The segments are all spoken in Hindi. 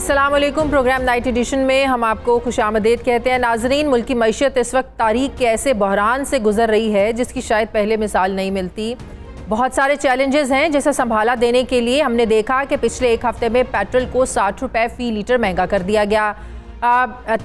अस्सलाम वालेकुम। प्रोग्राम नाइट एडिशन में हम आपको खुशामदीद कहते हैं। नाजरीन, मुल्क की मईशत इस वक्त तारीख के ऐसे बहरान से गुजर रही है जिसकी शायद पहले मिसाल नहीं मिलती। बहुत सारे चैलेंजेस हैं जिसे संभाला देने के लिए हमने देखा कि पिछले एक हफ्ते में पेट्रोल को 60 रुपये फ़ी लीटर महंगा कर दिया गया।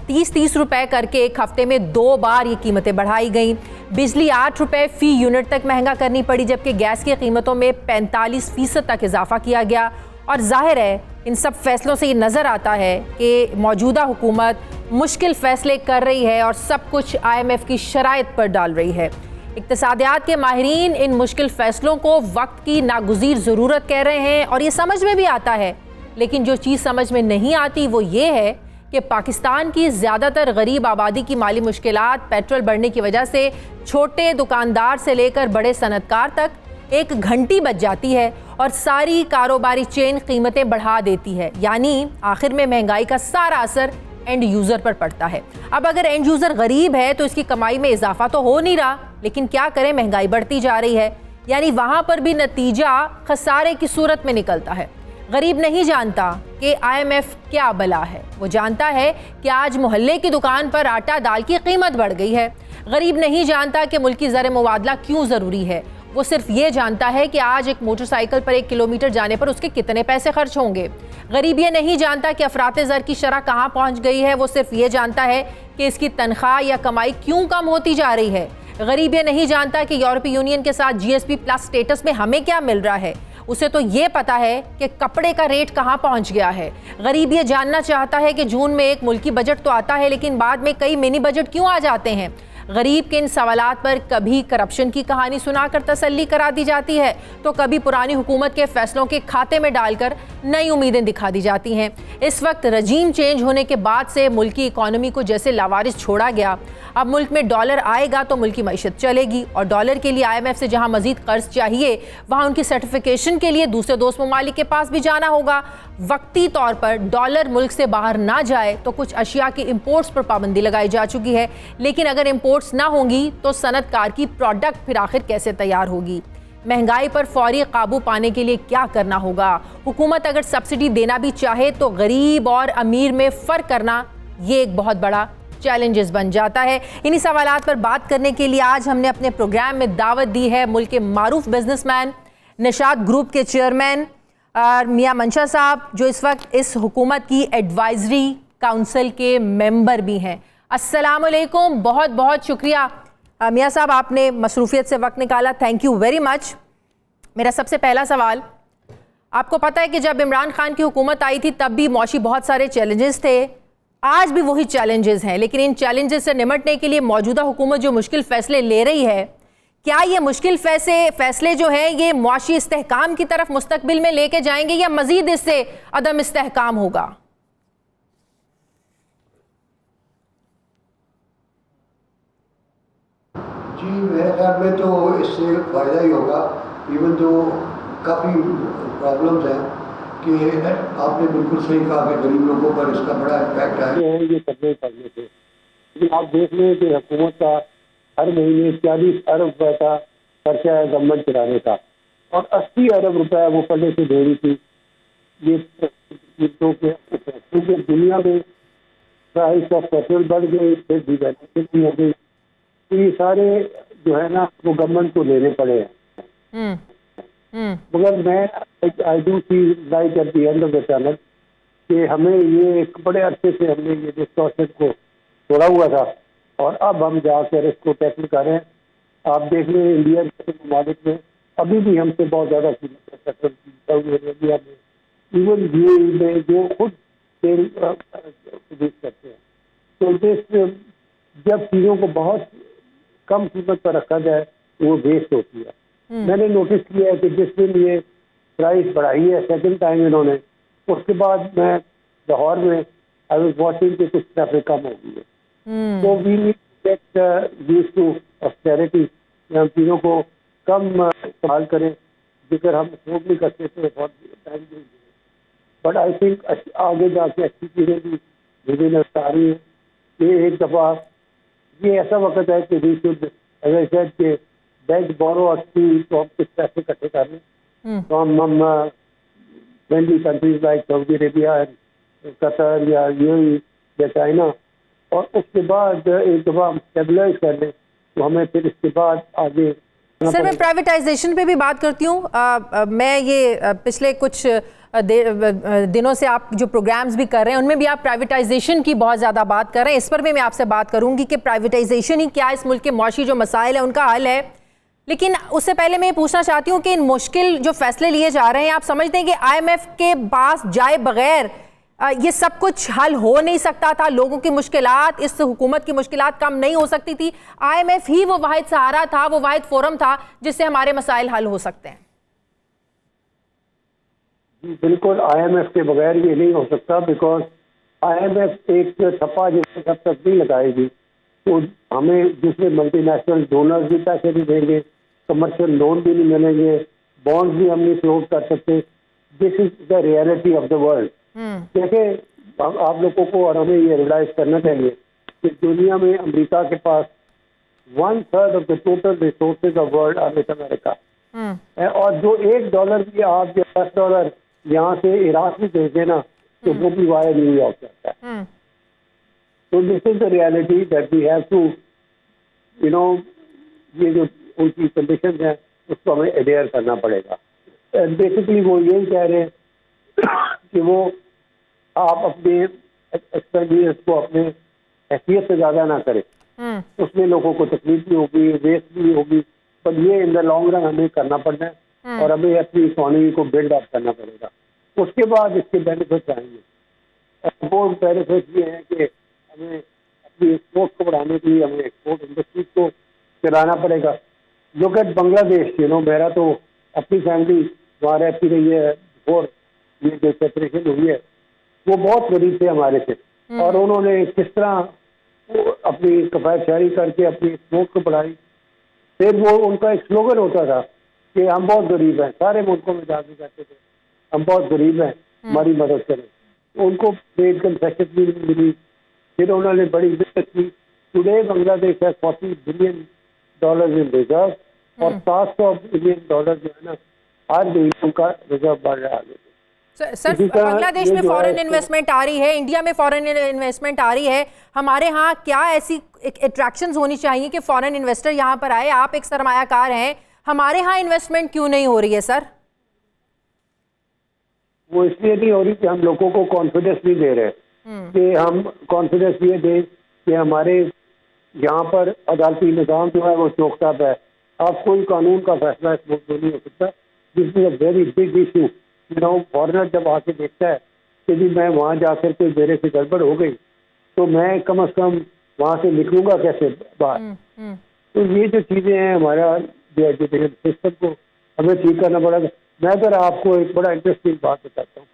30 रुपये करके एक हफ्ते में 2 बार ये कीमतें बढ़ाई गई। बिजली 8 रुपये फ़ी यूनिट तक महंगा करनी पड़ी, जबकि गैस की कीमतों में 45% तक इजाफा किया गया। और जाहिर है इन सब फैसलों से ये नज़र आता है कि मौजूदा हुकूमत मुश्किल फ़ैसले कर रही है और सब कुछ IMF की शराइत पर डाल रही है। इक़्तिसादियात के माहिरीन इन मुश्किल फ़ैसलों को वक्त की नागुज़ीर ज़रूरत कह रहे हैं और ये समझ में भी आता है, लेकिन जो चीज़ समझ में नहीं आती वो ये है कि पाकिस्तान की ज़्यादातर गरीब आबादी की माली मुश्किलात पेट्रोल बढ़ने की वजह से छोटे दुकानदार से लेकर बड़े सनतकार तक एक घंटी बच जाती है और सारी कारोबारी चेन कीमतें बढ़ा देती है। यानी आखिर में महंगाई का सारा असर एंड यूज़र पर पड़ता है। अब अगर एंड यूज़र गरीब है तो इसकी कमाई में इजाफा तो हो नहीं रहा, लेकिन क्या करें, महंगाई बढ़ती जा रही है। यानी वहाँ पर भी नतीजा खसारे की सूरत में निकलता है। गरीब नहीं जानता कि IMF क्या बला है, वो जानता है कि आज मोहल्ले की दुकान पर आटा दाल की कीमत बढ़ गई है। गरीब नहीं जानता कि मुल्की ज़र मुबादला क्यों ज़रूरी है, वो सिर्फ ये जानता है कि आज एक मोटरसाइकिल पर 1 किलोमीटर जाने पर उसके कितने पैसे खर्च होंगे। गरीब ये नहीं जानता कि अफराते ज़र की शरह कहाँ पहुँच गई है, वो सिर्फ ये जानता है कि इसकी तनख्वाह या कमाई क्यों कम होती जा रही है। गरीब ये नहीं जानता कि यूरोपीय यूनियन के साथ GSP प्लस स्टेटस में हमें क्या मिल रहा है, उसे तो ये पता है कि कपड़े का रेट कहाँ पहुँच गया है। गरीब ये जानना चाहता है कि जून में एक मुल्की बजट तो आता है, लेकिन बाद में कई मिनी बजट क्यों आ जाते हैं। गरीब के इन सवालात पर कभी करप्शन की कहानी सुनाकर तसल्ली करा दी जाती है, तो कभी पुरानी हुकूमत के फैसलों के खाते में डालकर नई उम्मीदें दिखा दी जाती हैं। इस वक्त रजीम चेंज होने के बाद से मुल्क की इकॉनमी को जैसे लावारिस छोड़ा गया। अब मुल्क में डॉलर आएगा तो मुल्क की मईशत चलेगी, और डॉलर के लिए IMF से जहां मजीद कर्ज चाहिए वहां उनकी सर्टिफिकेशन के लिए दूसरे दोस्त ममालिक के पास भी जाना होगा। वक्ती तौर पर डॉलर मुल्क से बाहर ना जाए तो कुछ अशिया की इंपोर्ट्स पर पाबंदी लगाई जा चुकी है, लेकिन अगर इंपोर्ट्स ना होंगी तो सनतकार की प्रोडक्ट फिर आखिर कैसे तैयार होगी। महंगाई पर फौरी काबू पाने के लिए क्या करना होगा। हुकूमत अगर सब्सिडी देना भी चाहे तो गरीब और अमीर में फ़र्क करना ये एक बहुत बड़ा चैलेंजेस बन जाता है। इन्हीं सवालात पर बात करने के लिए आज हमने अपने प्रोग्राम में दावत दी है मुल्क के मारूफ बिजनेसमैन, निशात ग्रुप के चेयरमैन मियां मंशा साहब, जो इस वक्त इस हुकूमत की एडवाइजरी काउंसिल के मेंबर भी हैं। अस्सलाम वालेकुम, बहुत बहुत शुक्रिया मियां साहब, आपने मसरूफियत से वक्त निकाला, थैंक यू वेरी मच। मेरा सबसे पहला सवाल, आपको पता है कि जब इमरान खान की हुकूमत आई थी तब भी मौशी बहुत सारे चैलेंजेस थे, आज भी वही चैलेंजेस हैं, लेकिन इन चैलेंजेस से निपटने के लिए मौजूदा हुकूमत जो मुश्किल फैसले ले रही है, क्या ये मुश्किल फैसले जो हैं ये मुआशी इस्तेहकाम की तरफ मुस्तकबिल में लेके जाएंगे या मजीद इससे अदम इस्तेहकाम होगा? जी, मेरे ख्याल में तो इससे फ़ायदा ही होगा। इवन तो काफ़ी प्रॉब्लम्स हैं कि आपने बिल्कुल सही कहा कि गरीब लोगों पर इसका बड़ा इम्पैक्ट है ये करने से। लेकिन आप देख लें कि हुकूमत का हर महीने 40 अरब रुपए का खर्चा है गवर्नमेंट चलाने का, और 80 अरब रुपए वो पहले से दे रही थी। ये तो क्योंकि दुनिया में प्राइस ऑफ पेट्रोल बढ़ गई, फिर डिवेलपमेंट हो गई, तो ये सारे जो है ना वो गवर्नमेंट को लेने पड़े हैं। मगर मैं I do see light at the end of the tunnel कि हमें ये एक बड़े अरसे से हमने ये डिस्टॉर्शन को छोड़ा हुआ था और अब हम जाकर इसको टैकल कर रहे हैं। आप देख लें इंडिया के ममालिक में अभी भी हमसे बहुत ज़्यादा कीमत है पेट्रोल की, सऊदी अरेबिया में, इवन UAE में जो खुद तेल प्रोड्यूस करते हैं। तो दिस जब चीज़ों को बहुत कम कीमत पर रखा जाए तो वो वेस्ट होती है। मैंने नोटिस किया है कि जिस दिन ये प्राइस बढ़ाई है सेकंड टाइम इन्होंने, उसके बाद मैं लाहौर में आई वाज वाचिंग कि कुछ ट्रैफिक कम हो गई है। तो we need to get used to austerity, हम चीज़ों को कम इस्तेमाल करें, जिक्र हम अफोर्ड नहीं करते तो बहुत टाइम देंगे। बट आई थिंक आगे जाके अच्छी चीज़ें भी मुझे नजर आ रही है। ये एक दफ़ा ये ऐसा वक्त है कि we should as I said कि बैंक बोरो अच्छी तो हम कुछ पैसे इकट्ठे कर लें, तो हम friendly countries like Saudi Arabia and Qatar या यूएई या चाइना, और उसके बाद एक दफ़ा हम स्टेबलाइज कर लें तो हमें फिर इसके बाद आगे। सर मैं प्राइवेटाइजेशन पे भी बात करती हूँ। मैं ये पिछले कुछ दिनों से आप जो प्रोग्राम्स भी कर रहे हैं उनमें भी आप प्राइवेटाइजेशन की बहुत ज़्यादा बात कर रहे हैं। इस पर भी मैं आपसे बात करूंगी कि प्राइवेटाइजेशन ही क्या इस मुल्क के मौशी जो मसाइल है उनका हल है। लेकिन उससे पहले मैं ये पूछना चाहती हूँ कि इन मुश्किल जो फैसले लिए जा रहे हैं, आप समझते हैं कि IMF के पास जाए बगैर ये सब कुछ हल हो नहीं सकता था? लोगों की मुश्किलात, इस हुकूमत की मुश्किलात कम नहीं हो सकती थी? IMF ही वो वाहिद सहारा था, वो वाहिद फोरम था जिससे हमारे मसाइल हल हो सकते हैं। बिल्कुल, IMF के बगैर ये नहीं हो सकता, बिकॉज IMF एक थप्पा जिससे जब तक नहीं लगाएगी तो हमें दूसरे मल्टीनेशनल डोनर्स भी पैसे नहीं देंगे, कमर्शियल लोन भी नहीं मिलेंगे, बॉन्ड्स भी हम नहीं फ्लोट कर सकते। This is the reality of the world. देखिए, आप लोगों को और हमें ये रियलाइज करना चाहिए कि दुनिया में अमेरिका के पास 1/3 of the total resources of world are with America. और जो $1 भी आप या $10 यहाँ से इराक में भेज देना तो वो भी वायर न्यूयॉर्क जाता है। तो this is the reality that we have to ये जो उनकी कंडीशन है उसको हमें एडेयर करना पड़ेगा। बेसिकली वो यही कह रहे हैं कि वो आप अपने एक्सपेंडिचर्स को अपने हैसियत से ज़्यादा ना करें, उसमें लोगों को तकलीफ भी होगी, वेस्ट भी होगी, पर ये इन द लॉन्ग रन हमें करना पड़ना है और हमें अपनी इकोनॉमी को बिल्ड अप करना पड़ेगा। उसके बाद इसके बेनिफिट्स आएंगे। वो बेनिफिट्स ये हैं कि हमें अपनी एक्सपोर्ट को बढ़ाने के लिए हमें एक्सपोर्ट इंडस्ट्री को चलाना पड़ेगा। लुक एट बांग्लादेश, मेरा तो अपनी फैमिली वहाँ रहती रही है और ये जो सेपरेशन हुई है वो बहुत गरीब थे हमारे से, और उन्होंने किस तरह अपनी कफायतशारी करके अपनी एक्सपोर्ट को बढ़ाई। फिर वो उनका एक स्लोगन होता था कि हम बहुत गरीब हैं, सारे मुल्कों में जाके कहते थे हम बहुत गरीब हैं, हमारी मदद करें। उनको ट्रेड कंसेशन भी मिली, फिर उन्होंने बड़ी इज्जत की। टुडे बांग्लादेश है $40 बिलियन इन रिजर्व और $700 बिलियन जो है ना हर महीने का रिजर्व बढ़ रहा है। सर बांग्लादेश में फॉरेन इन्वेस्टमेंट आ रही है, इंडिया में फॉरेन इन्वेस्टमेंट आ रही है, हमारे यहाँ क्या ऐसी अट्रैक्शंस होनी चाहिए कि फॉरेन इन्वेस्टर यहाँ पर आए? आप एक सरमायाकार हैं, हमारे यहाँ इन्वेस्टमेंट क्यों नहीं हो रही है सर? वो इसलिए नहीं हो रही कि हम लोगों को कॉन्फिडेंस नहीं दे रहे कि हम कॉन्फिडेंस ये दें कि हमारे यहाँ पर अदालती निज़ाम जो है वो चौकसाब है। अब कोई कानून का फैसला इस मुल्क में नहीं हो सकता। This is a very big issue. Foreigner जब आके देखता है कि जी मैं वहाँ जाकर के मेरे से गड़बड़ हो गई तो मैं कम से कम वहाँ से निकलूंगा कैसे बाहर। तो ये जो चीज़ें हैं हमारा जो एजुकेशन सिस्टम को हमें ठीक करना पड़ेगा। मैं अगर आपको एक बड़ा इंटरेस्टिंग बात बताता हूँ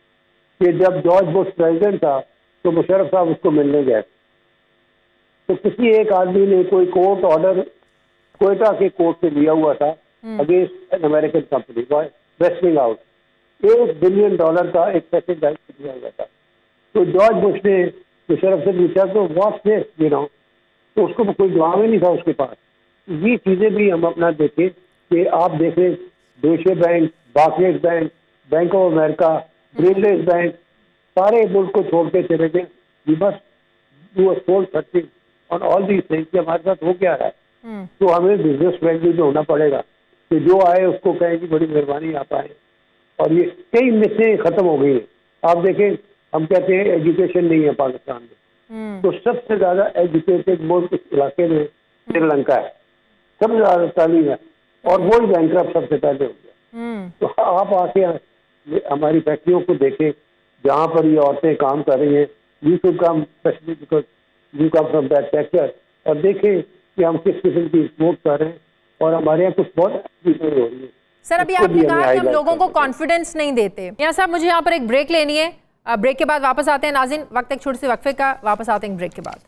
कि जब जॉर्ज बुश प्रेसिडेंट था तो मुशर्रफ साहब उसको मिलने गए, तो किसी एक आदमी ने कोई कोर्ट ऑर्डर कोयटा के कोर्ट से लिया हुआ था against an American company wasting out. $1 billion का एक पैकेज दिया हुआ था। तो जॉर्ज बुश ने मुशर्रफ से पूछा तो व्हाट्स दिस, तो उसको कोई जवाब ही नहीं था उसके पास। ये चीज़ें भी हम अपना देखें कि आप देखें Deutsche bank, Barclays bank, bank of America, Grindlays bank, सारे मुल्क को छोड़ के चले गए। We must do a soul searching on all these things कि हमारे साथ हो क्या रहा है। तो हमें बिजनेस फ्रेंडली भी होना पड़ेगा कि जो आए उसको कहें कि बड़ी मेहरबानी आप आए। और ये कई मिसें खत्म हो गई हैं। आप देखें, हम कहते हैं एजुकेशन नहीं है पाकिस्तान में, तो सबसे ज्यादा एजुकेटेड मुल्क इस इलाके में श्रीलंका है, सबसे ज्यादा तालीम है, और वो ही बैंकरप्ट सबसे पहले हो गया। तो आप आके हमारी फैक्ट्रियों को देखें जहाँ पर ये औरतें काम कर रही हैं, you should come specially because you come from that sector, और देखें कि हम किस किस्म की एक्सपोर्ट कर रहे हैं और हमारे यहाँ कुछ बहुत चीजें हो रही है। सर अभी आपने कहा कि हम लोगों को कॉन्फिडेंस नहीं देते। यहाँ साहब मुझे यहाँ पर एक ब्रेक लेनी है, ब्रेक के बाद वापस आते हैं। नाज़रीन, वक्त एक छोटे से वक्फे का, वापस आते हैं ब्रेक के बाद।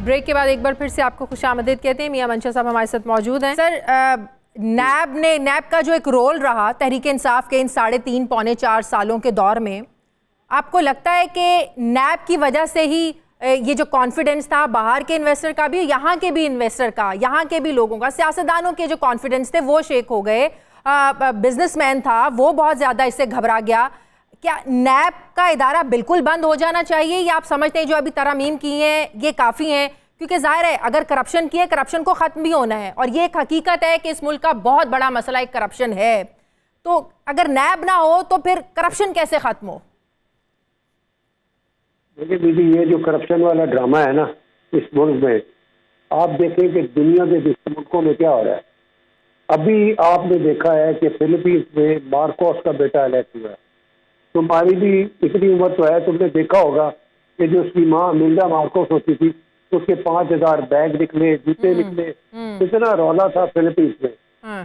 ब्रेक के बाद एक बार फिर से आपको खुशामदीद कहते हैं। मियां मंशा साहब हमारे साथ मौजूद हैं। सर नैब का जो एक रोल रहा तहरीक इंसाफ के इन 3.5 पौने 4 सालों के दौर में, आपको लगता है कि नैब की वजह से ही ये जो कॉन्फिडेंस था बाहर के इन्वेस्टर का भी, यहाँ के भी इन्वेस्टर का, यहाँ के भी लोगों का, सियासतदानों के जो कॉन्फिडेंस थे वो शेक हो गए। बिजनेसमैन था वो बहुत ज़्यादा इससे घबरा गया। क्या नैब का इदारा बिल्कुल बंद हो जाना चाहिए, या आप समझते हैं जो अभी तरमीम की हैं ये काफ़ी हैं? क्योंकि जाहिर है अगर करप्शन की है, करप्शन को ख़त्म भी होना है, और ये एक हकीकत है कि इस मुल्क का बहुत बड़ा मसला एक करप्शन है। तो अगर नैब ना हो तो फिर करप्शन कैसे ख़त्म हो? देखिए दीदी, ये जो करप्शन वाला ड्रामा है ना इस मुल्क में, आप देखें कि दुनिया के दूसरे मुल्कों में क्या हो रहा है। अभी आपने देखा है कि फिलीपींस में मार्कोस का बेटा इलेक्ट हुआ है। तुम्हारी भी इतनी उम्र तो है, तुमने देखा होगा कि जो उसकी माँ मिल्डा मार्कोस होती थी उसके 5,000 बैग निकले, जूते निकले, इतना रौला था फिलीपींस में।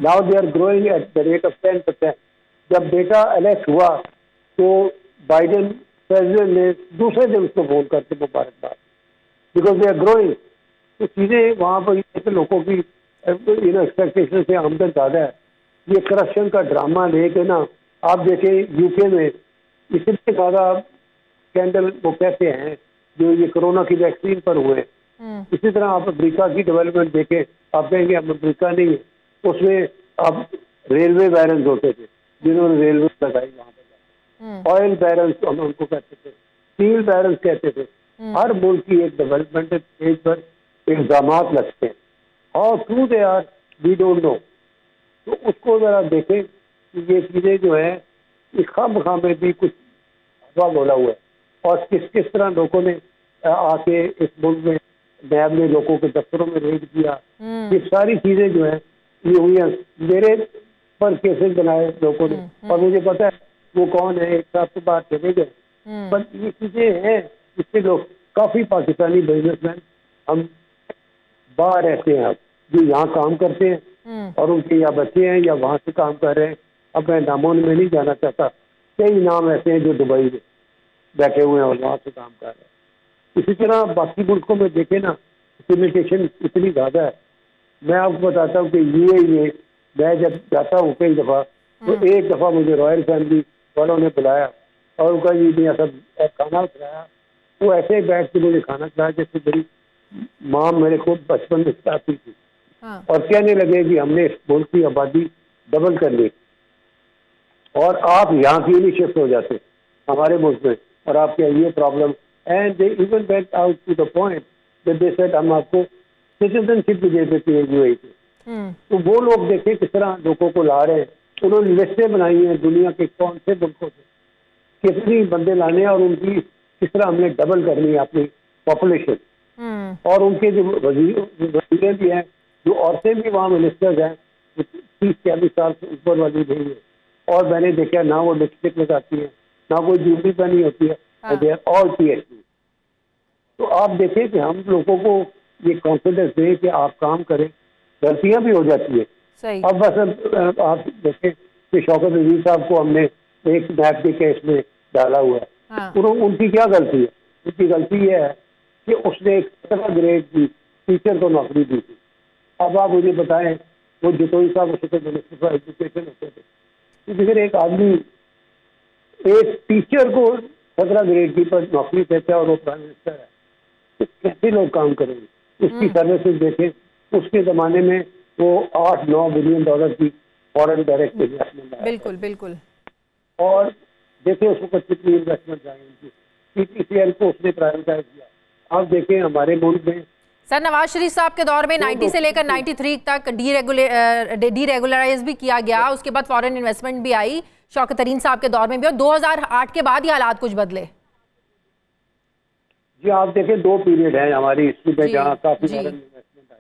Now they are growing at the rate of 10%। जब बेटा इलेक्ट हुआ तो बाइडेन प्रेसिडेंट ने दूसरे दिन उसको फोन करके मुबारकबाद, बिकॉज दे आर ग्रोइंग। तो चीजें वहाँ पर लोगों की एक्सपेक्टेशन से आमदन ज्यादा है। ये करप्शन का ड्रामा लेके ना, आप देखें यूके में इतने ज्यादा स्कैंडल वो कहते हैं जो ये कोरोना की वैक्सीन पर हुए। इसी तरह आप अमेरिका की डेवलपमेंट देखें, आप कहेंगे अब अमेरिका नहीं है, उसमें अब रेलवे बैरन्स होते थे जिन्होंने रेलवे लगाई वहाँ पर, ऑयल बैरन्स हम उनको कहते थे, स्टील बैरन्स कहते थे। हर मुल्क की एक डेवलपमेंट स्टेज पर इल्जाम लगते हैं, how true they are we don't know. तो उसको जरा देखें कि ये चीजें जो है इस खाम में भी कुछ हवा बोला हुआ है, और किस किस तरह लोगों ने आके इस मुल्क में नैब ने लोगों के दफ्तरों में रेड किया। ये सारी चीजें जो है ये हुई हैं। मेरे पर केसेस बनाए लोगों ने, और मुझे पता है वो कौन है, एक साथ तो बाहर चले गए। पर ये चीजें हैं जिससे लोग, काफी पाकिस्तानी बिजनेसमैन हम बाहर रहते हैं अब, जो यहाँ काम करते हैं और उनके या बच्चे हैं या वहाँ से काम कर रहे हैं। अब मैं नामों में नहीं जाना चाहता, कई नाम ऐसे हैं जो दुबई में बैठे हुए हैं और वहाँ से काम कर रहे हैं। इसी तरह बाकी मुल्कों में देखे ना, लिमिटेशन इतनी ज़्यादा है। मैं आपको बताता हूँ कि यूएई में मैं जब जाता हूँ कई दफ़ा, तो एक दफ़ा मुझे रॉयल फैमिली वालों ने बुलाया और उनका ये नहीं सब खाना खिलाया। वो ऐसे बैठ के मुझे खाना खिलाया जैसे मेरी माँ मेरे को बचपन में खिलाती थी। और कहने लगे कि हमने इस मुल्क की आबादी डबल कर ली और आप यहाँ की नहीं शिफ्ट हो जाते हमारे मुल्क में, और आपके ये problem. And they even went out to the point that they said हम आपको सिटीजनशिप भी दे देते हैं यूएई की। तो वो लोग देखें किस तरह लोगों को ला रहे हैं। उन्होंने लिस्टें बनाई हैं दुनिया के कौन से मुल्कों से कितनी बंदे लाने हैं और उनकी किस तरह हमने डबल करनी है अपनी पॉपुलेशन। और उनके जो वजीरें भी हैं, जो औरतें भी वहाँ मिनिस्टर्स हैं, 30-40 साल से ऊपर वाली नहीं है, और मैंने देखा ना वो लिपस्टिक लगाती है ना कोई ज्वेलरी पहनी होती है, दे आर ऑल PhD। तो आप देखें कि हम लोगों को ये कॉन्फिडेंस दें कि आप काम करें, गलतियां भी हो जाती है। अब बस आप देखें कि शौकत अजीज साहब को हमने एक नैब के केस में डाला हुआ है। उनकी क्या गलती है? उनकी गलती यह है कि उसने एक 17 ग्रेड की टीचर को नौकरी दी थी। अब आप मुझे बताएं, वो जतोई साहब उसके मिनिस्टर फॉर एजुकेशन होते थे, क्योंकि फिर एक आदमी एक टीचर को 17 ग्रेड की पर नौकरी देता है और वो प्राइम मिनिस्टर है, तो कैसे लोग काम करेंगे? उसकी सर्विसेज देखें, उसके ज़माने में वो $8-9 बिलियन की फॉरेन डायरेक्ट इन्वेस्टमेंट है। बिल्कुल बिल्कुल। और देखिए उसको कितनी इन्वेस्टमेंट आई उनकी, PTCL को उसने प्राइवेटाइज किया। आप देखें हमारे मुल्क में सर नवाज शरीफ साहब के दौर में 90 से लेकर 93 तक डीरेगुलराइज भी किया गया, उसके बाद फॉरेन इन्वेस्टमेंट भी आई, शौकत तरीन साहब के दौर में भी, और 2008 के बाद ही हालात कुछ बदले। जी आप देखें 2 पीरियड है हमारी हिस्ट्री में जहाँ काफी फॉरेन इन्वेस्टमेंट आई,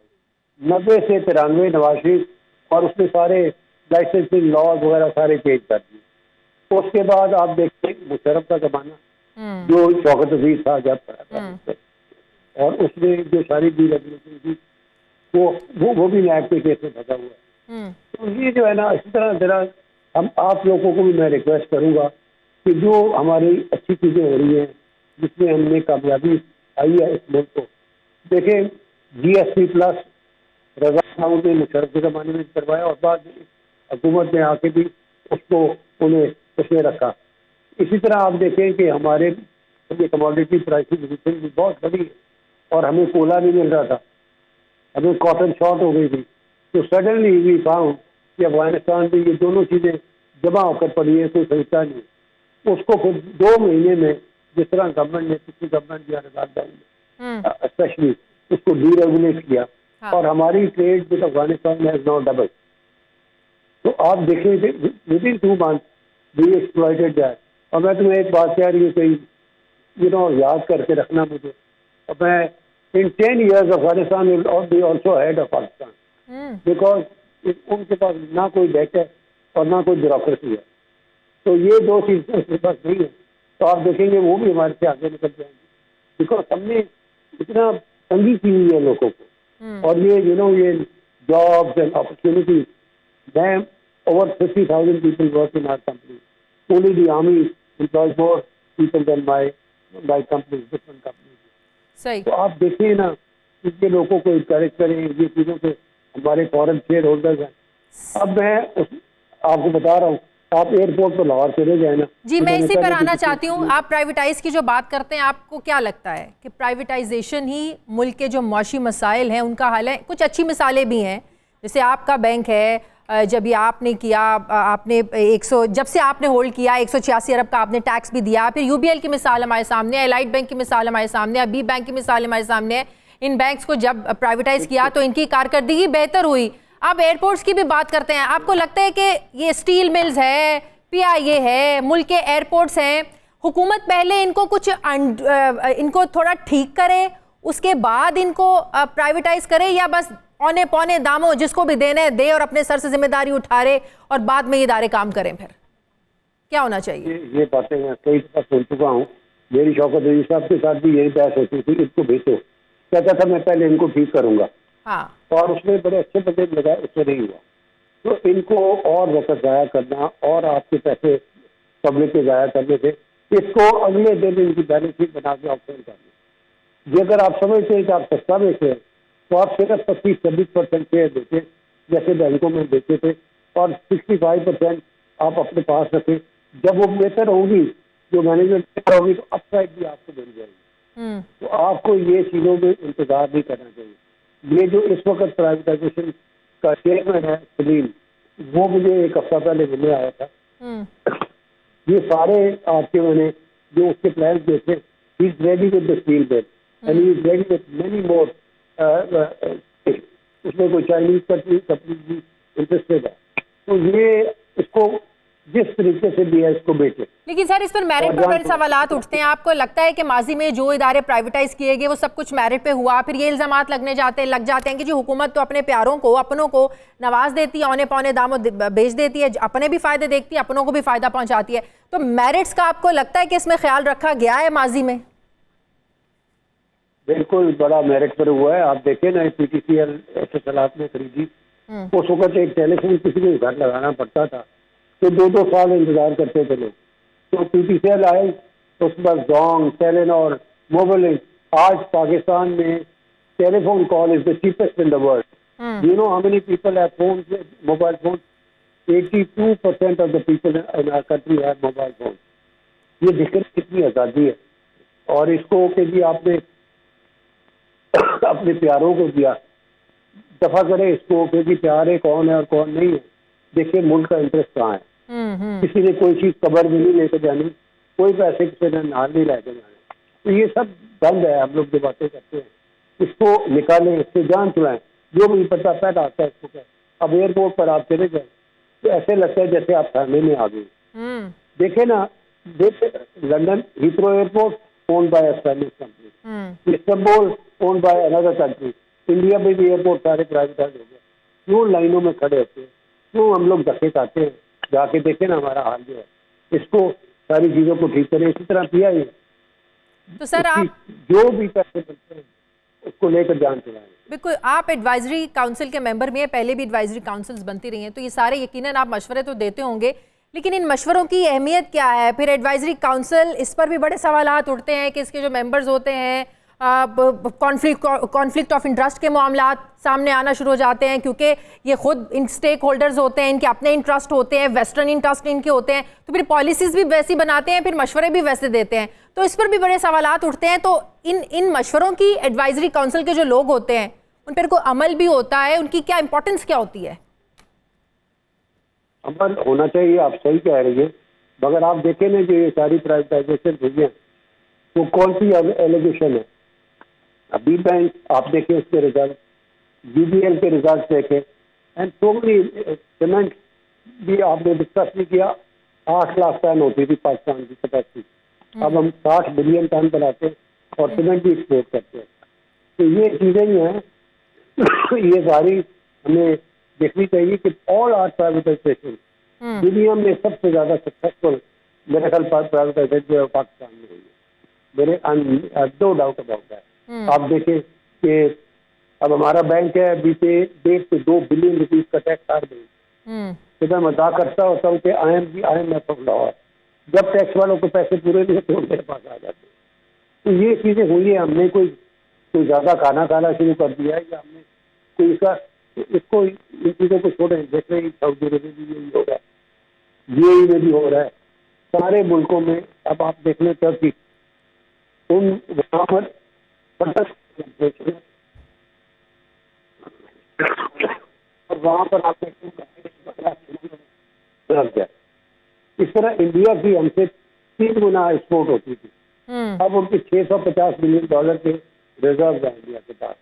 90 से 93 नवाज शरीफ, और उसने सारे लाइसेंसिंग लॉज वगैरह सारे चेंज कर दिए। उसके बाद आप देखते मुशर्रफ का जमाना, जो शौकत अजीज था जब, और उसने जो सारी डीरेगुलेशन की वो भी नैब के केस में फंसा हुआ है। तो ये जो है ना, इसी तरह जरा हम आप लोगों को भी मैं रिक्वेस्ट करूंगा कि जो हमारी अच्छी चीजें हो रही हैं जिसमें हमने कामयाबी आई है इस मुल्क को, देखें GST+ रजा खान ने मुशर्रफ के ज़माने में करवाया और बाद हुकूमत में आके भी उसको उसने रखा। इसी तरह आप देखें कि हमारे ये कमोडिटी प्राइसेस भी बहुत बढ़ी है और हमें कोला नहीं मिल रहा था, हमें कॉटन शॉर्ट हो गई थी। तो सडनली वी फाउंड कि अफगानिस्तान में ये दोनों चीज़ें जमा होकर पड़ी है, कोई खरीदता नहीं है। उसको फिर 2 महीने में जिस तरह गवर्नमेंट ने, पिछली गवर्नमेंट या रिजर्व बैंक ने स्पेशली उसको डीरेगुलेट किया और हमारी trade with Afghanistan has now double. तो आप देखें within 2 month we exploited that. और मैं तुम्हें एक बात कह रही हूँ कि याद करके रखना मुझे, और मैं इन 10 years Afghanistan will be also ahead of Pakistan because उनके पास ना कोई डेट है और ना कोई ब्यूरोक्रेसी है। तो ये 2 चीज़ें उनके पास नहीं है, तो आप देखेंगे वो भी हमारे से आगे निकल जाएंगे बिकॉज हमने इतना तंगी की हुई है लोगों को। और ये ये जॉब्स एंड अपॉर्चुनिटीज, मैं over 50,000 people work in our company. Only the army employs more people than my companies, different companies. सही। तो आप देखिए ना, इनके लोगों को इनकरेज करें, ये चीज़ों से हमारे फॉरेन शेयर होल्डर्स हैं। अब मैं आपको बता रहा हूँ, आप एयरपोर्ट पर लाहौर चले जाए ना। जी, मैं इसी पर आना चाहती हूँ। आप प्राइवेटाइज की जो बात करते हैं, आपको क्या लगता है कि प्राइवेटाइजेशन ही मुल्क के जो मुआशी मसाइल हैं उनका हल है? कुछ अच्छी मिसालें भी हैं, जैसे आपका बैंक है, जब ये आपने किया, आपने जब से आपने होल्ड किया 186 अरब का आपने टैक्स भी दिया। फिर यूबीएल की मिसाल हमारे सामने है, एलाइट बैंक की मिसाल हमारे सामने है, बी बैंक की मिसाल हमारे सामने है। इन बैंक्स को जब प्राइवेटाइज किया तो इनकी कारकर्दगी बेहतर हुई। आप एयरपोर्ट्स की भी बात करते हैं, आपको लगता है कि ये स्टील मिल्स है, पीआईए है, मुल्क के एयरपोर्ट्स हैं, हुकूमत पहले इनको थोड़ा ठीक करे, उसके बाद इनको प्राइवेटाइज करे, या बस औने पौने दामों जिसको भी देने दे और अपने सर से जिम्मेदारी उठाए और बाद में ये इदारे काम करें? फिर क्या होना चाहिए? ये बातें मैं कई दफा सुन चुका हूँ। मेरी शौकत अली साहब के साथ भी यही बहस होती थी, इसको भेजो, कहता था मैं पहले इनको ठीक करूंगा। हाँ। और उसमें बड़े अच्छे बजट लगाए, उससे नहीं हुआ। तो इनको और वक्त जाया करना और आपके पैसे पब्लिक के जाया करने से, इसको अगले दिन इनकी बैलेंस शीट बना के ऑप्शन करना। ये अगर आप समझते हैं कि आप सस्ता बेचे हैं तो आप सिर्फ 25-26% शेयर देते जैसे बैंकों में देते थे, और 65% आप अपने पास रखें। जब वो बेहतर होगी, जो मैनेजमेंट बेहतर होगी, तो अपसाइड भी आपको मिल जाएगी। तो आपको ये चीज़ों में इंतजार नहीं करना चाहिए। ये जो इस वक्त प्राइवेटाइजेशन का चेयरमैन है सलीम, वो मुझे एक हफ्ता पहले मिलने आया था। ये सारे आपके मैंने जो उसके प्लान देखे, he is ready with the steel bill and he is ready with many more. उसमें कोई चाइनीज कंपनी भी इंटरेस्टेड है, तो ये इसको जिस तरीके से भी है इसको बेचे। लेकिन सर, इस पर मेरिट पर बड़े सवालात उठते हैं। आपको लगता है कि माजी में जो इदारे प्राइवेटाइज किए गए वो सब कुछ मेरिट पे हुआ? फिर ये इल्जामात लग जाते हैं कि जो हुकूमत तो अपने प्यारों को, अपनों को नवाज देती है, औने पौने दामों बेच देती है, अपने भी फायदे देखती है, अपनों को भी फायदा पहुंचाती है। तो मेरिट्स का आपको लगता है कि इसमें ख्याल रखा गया है माजी में? बिल्कुल बड़ा मेरिट पर हुआ है। आप देखें ना, पीटीसीएल एफएसएलआत में खरीदी, उस वक्त एक टेलीफोन किसी को घर लगाना पड़ता था तो 2-2 साल इंतजार करते थे लोग। तो पीटीसीएल आए, उसके बाद जोंग, टेलीनॉर, मोबाइल। आज पाकिस्तान में telephone call is the cheapest in the world. You know how many people have phone, mobile phone? 82% of the people in our country have mobile phone. ये दिक्कत कितनी आज़ादी है। और इसको कि जी आपने अपने प्यारों को दिया, दफा करें इसको कि जी प्यारे कौन है और कौन नहीं है। देखिए मुल्क का इंटरेस्ट कहाँ है। किसी ने कोई चीज कबर भी नहीं लेकर जानी, कोई पैसे किसी ने नाल नहीं लेकर जाने। तो ये सब बंद है। हम लोग जो बातें करते हैं इसको निकालें, इससे जान छुड़ाएं। जो भी पता पैदा आता है इसको क्या। अब एयरपोर्ट पर आप चले जाए तो ऐसे लगता है जैसे आप थाने में आ गए। देखे ना, London Heathrow airport owned by a Spanish company, Istanbul owned by another country. India में भी एयरपोर्ट सारे प्राइवेटाइज हो गए। क्यों लाइनों में खड़े होते हैं, क्यों हम लोग धक्के खाते हैं? जाके देखें ना हमारा हाल जो है। इसको सारी चीजों को ठीक करें। इसी तरह किया ही तो सर आप जो भी पैसे मिलते हैं उसको लेकर जान चलाएं। बिल्कुल, आप एडवाइजरी काउंसिल के मेंबर भी हैं, पहले भी एडवाइजरी काउंसिल्स बनती रही हैं, तो ये सारे यकीनन आप मशवरे तो देते होंगे, लेकिन इन मशवरों की अहमियत क्या है? फिर एडवाइजरी काउंसिल, इस पर भी बड़े सवालात उठते हैं कि इसके जो मेंबर्स होते हैं कॉन्फ्लिक्ट ऑफ इंटरेस्ट के मामला सामने आना शुरू हो जाते हैं, क्योंकि ये खुद इन स्टेक होल्डर्स होते हैं, इनके अपने इंटरेस्ट होते हैं, वेस्टर्न इंटरेस्ट इनके होते हैं, तो फिर पॉलिसीज भी वैसी बनाते हैं, फिर मशवरे भी वैसे देते हैं, तो इस पर भी बड़े सवालात उठते हैं। तो इन मशवरों की एडवाइजरी काउंसिल के जो लोग होते हैं उन पर कोई अमल भी होता है, उनकी क्या इंपॉर्टेंस क्या होती है? अमल होना चाहिए, आप सही कह रही है, मगर आप देखें ना कि ये सारी प्राइवेटाइजेशन हुई है तो कौन सी एलिगेशन है? अभी बैंक आप देखें उसके रिजल्ट, GBL के रिजल्ट देखें, एंड सो मेनी सीमेंट भी आपने डिस्कस नहीं किया। 8 लाख टन होती थी पाकिस्तान की कैपेसिटी, अब हम 60 बिलियन टन बनाते हैं और सीमेंट भी एक्सपोर्ट करते हैं। तो ये चीज़ें जो हैं ये सारी हमें देखनी चाहिए कि ऑल आर प्राइवेटाइजेशन दुनिया में सबसे ज्यादा सक्सेसफुल मेरे ख्याल प्राइवेटाइजेशन जो है पाकिस्तान में हुई है, मेरे नो डाउट अबाउट दैट। आप देखें कि अब हमारा बैंक है, अभी से 1.5 से 2 बिलियन रुपीज का टैक्स हर महीने, तो मैं मजाक करता होता हूँ कि IMF ऑफ लाहौर, जब टैक्स वालों को पैसे पूरे नहीं होते मेरे पास आ जाते। तो ये चीजें हुई है, हमने कोई ज्यादा खाना खाना शुरू कर दिया है या हमने कोई इसको इन चीजों को छोड़े। जैसे ही सऊदी अरब में भी यही हो रहा है, UAE में भी हो रहा है, सारे मुल्कों में। अब आप देख लें टर्की, उन वहाँ पर और वहाँ पर आप देखें इस तरह इंडिया की हमसे 3 गुना एक्सपोर्ट होती थी, अब उनके $650 बिलियन के रिजर्व है इंडिया के पास,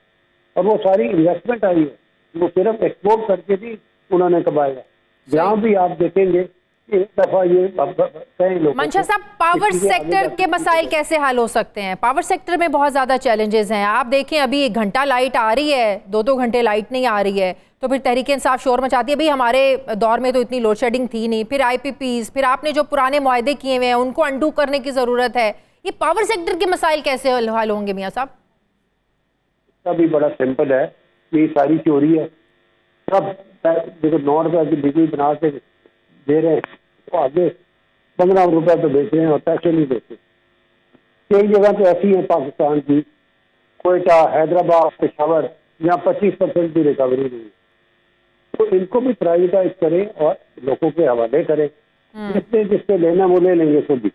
और वो सारी इन्वेस्टमेंट आई है, वो सिर्फ एक्सपोर्ट करके भी उन्होंने कमाया। जहाँ भी आप देखेंगे एक दफा ये कई लोग। मंशा साहब, पावर सेक्टर के मसाइल कैसे हल हो सकते हैं? पावर सेक्टर में बहुत ज्यादा चैलेंजेस हैं। आप देखें अभी 1 घंटा लाइट आ रही है, 2-2 घंटे लाइट नहीं आ रही है, तो फिर तहरीक इंसाफ शोर मचाती है, भाई हमारे दौर में तो इतनी लोड शेडिंग थी नहीं। फिर IPPs, फिर आपने जो पुराने मुआहदे किए हुए हैं उनको अंडू करने की जरूरत है। ये पावर सेक्टर के मसाइल कैसे हल होंगे मियाँ साहब? भी बड़ा सिंपल है, ये सारी चोरी है। सब देखो 9 रुपए की बिजली बना के दे रहे हैं, तो आगे 15 रुपए तो बेच रहे हैं और पैसे नहीं देते। कई जगह तो ऐसी है पाकिस्तान की, कोयटा, हैदराबाद, पेशावर, यहाँ 25% की रिकवरी नहीं है। तो इनको भी प्राइवेटाइज करें और लोगों के हवाले करें, जिससे लेना वो ले लेंगे खुद ही,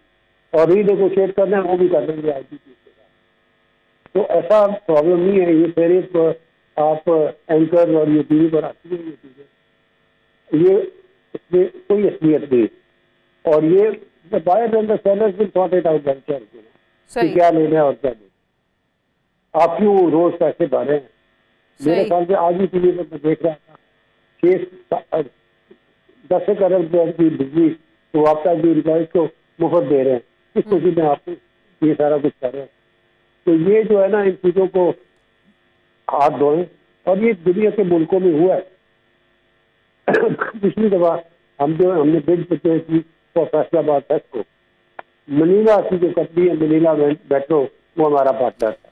और रीनेगोशिएट करना है वो भी कर लेंगे IPP के साथ। तो ऐसा प्रॉब्लम नहीं है। ये सिर्फ आप एंकर और ये TV पर आती है, ये चीजें, ये इसमें कोई असलियत नहीं। और ये buyer and the sellers will sort it out themselves, क्या लेना है और क्या नहीं। आप क्यों रोज पैसे भर रहे हैं? मेरे ख्याल से आज ही TV पर मैं देख रहा था 10 करोड़ रुपए की बिजली तो आपका जो एम्प्लॉयज को मुफ्त दे रहे हैं, इस खुशी में आप ये सारा कुछ कर रहे हैं। तो ये जो है ना, इन चीजों को हाथ धोएं, और ये दुनिया के मुल्कों में हुआ है। पिछली दफा हमने बिड प्रिपेयर की तो फैसलाबाद तक को, मनीला की जो कंपनी है मनीला मेट्रो, वो हमारा पार्टनर था।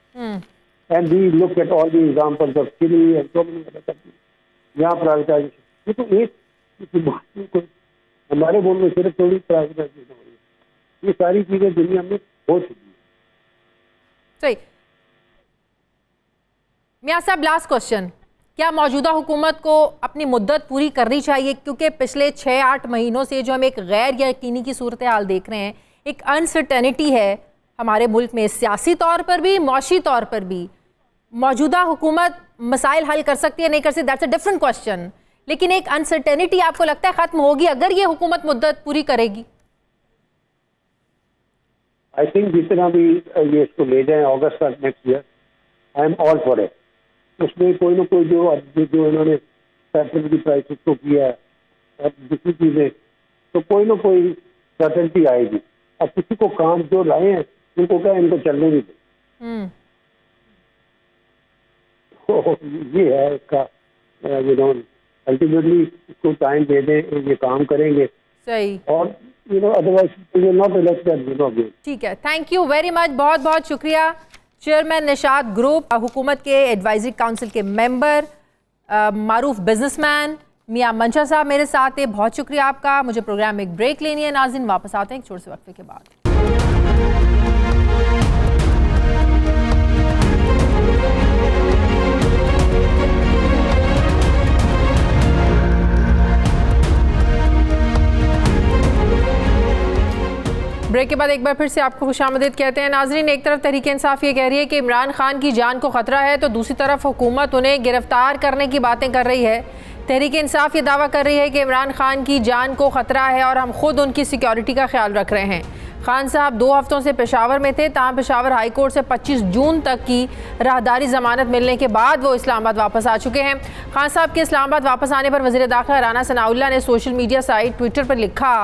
And we look at all the examples of Chile and so many other company. यहाँ प्राइवेटाइजेशन, ये तो एक हमारे बोल में सिर्फ थोड़ी प्राइवेटाइजेशन हो रही है, ये सारी चीजें दुनिया में हो चुकी है। सही। मियां साहब, लास्ट क्वेश्चन, क्या मौजूदा हुकूमत को अपनी मुद्दत पूरी करनी चाहिए? क्योंकि पिछले 6-8 महीनों से जो हम एक गैर यकीनी की सूरत हाल देख रहे हैं, एक अनसर्टेनिटी है हमारे मुल्क में, सियासी तौर पर भी, मौशी तौर पर भी। मौजूदा हुकूमत मसाइल हल कर सकती है, नहीं कर सकती, दैट्स अ डिफरेंट क्वेश्चन, लेकिन एक अनसर्टेनिटी आपको लगता है खत्म होगी अगर ये हुकूमत मुद्दत पूरी करेगी? आई थिंक जितना भी ये इसको ले जाए अगस्त तक next year, I am all for it. उसमें कोई ना कोई जो इन्होंने पेट्रोल की प्राइसेस को किया है और दूसरी चीजें, तो कोई ना कोई सर्टेनिटी आएगी। अब किसी को काम जो लाए हैं उनको क्या, इनको चलने नहीं दे। तो ये है इसका, अल्टीमेटली इसको टाइम दे दें, ये काम करेंगे। सही। और अदरवाइज नॉट इलेक्टेड। ठीक है, थैंक यू वेरी मच, बहुत बहुत शुक्रिया। चेयरमैन निशात ग्रुप, हुकूमत के एडवाइजरी काउंसिल के मेंबर, मारूफ बिजनेसमैन मियां मंशा साहब मेरे साथ है, बहुत शुक्रिया आपका। मुझे प्रोग्राम में एक ब्रेक लेनी है नाज़रीन, वापस आते हैं एक छोटे से वक्फे के बाद। ब्रेक के बाद एक बार फिर से आपको खुशामदीद कहते हैं। नाजरीन, एक तरफ तहरीक इंसाफ ये कह रही है कि इमरान खान की जान को खतरा है, तो दूसरी तरफ हुकूमत उन्हें गिरफ्तार करने की बातें कर रही है। तहरीक इंसाफ ये दावा कर रही है कि इमरान खान की जान को खतरा है और हम खुद उनकी सिक्योरिटी का ख्याल रख रहे हैं। खान साहब 2 हफ्तों से पेशावर में थे, ताहम पेशावर हाई कोर्ट से 25 जून तक की राहदारी जमानत मिलने के बाद वो इस्लामाबाद वापस आ चुके हैं। खान साहब के इस्लामाबाद वापस आने पर वज़ीर दाखिला राना सनाउल्लाह ने सोशल मीडिया साइट ट्विटर पर लिखा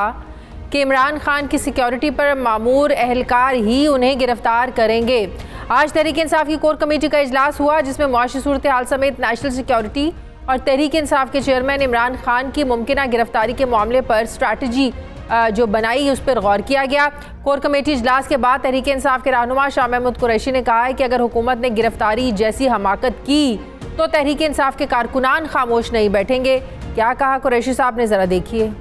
कि इमरान खान की सिक्योरिटी पर मामूर एहलकार ही उन्हें गिरफ्तार करेंगे। आज तहरीक इंसाफ की कोर कमेटी का इजलास हुआ, जिसमें मुआशी सूरत हाल समेत नेशनल सिक्योरिटी और तहरीक इंसाफ के चेयरमैन इमरान खान की मुमकिना गिरफ्तारी के मामले पर स्ट्रैटेजी जो बनाई उस पर गौर किया गया। कोर कमेटी इजलास के बाद तहरीक इंसाफ के रहनुमा शाह महमूद कुरैशी ने कहा है कि अगर हुकूमत ने गिरफ्तारी जैसी हमाकत की तो तहरीक इंसाफ के कारकुनान खामोश नहीं बैठेंगे। क्या कहा कुरैशी साहब ने, जरा देखिए।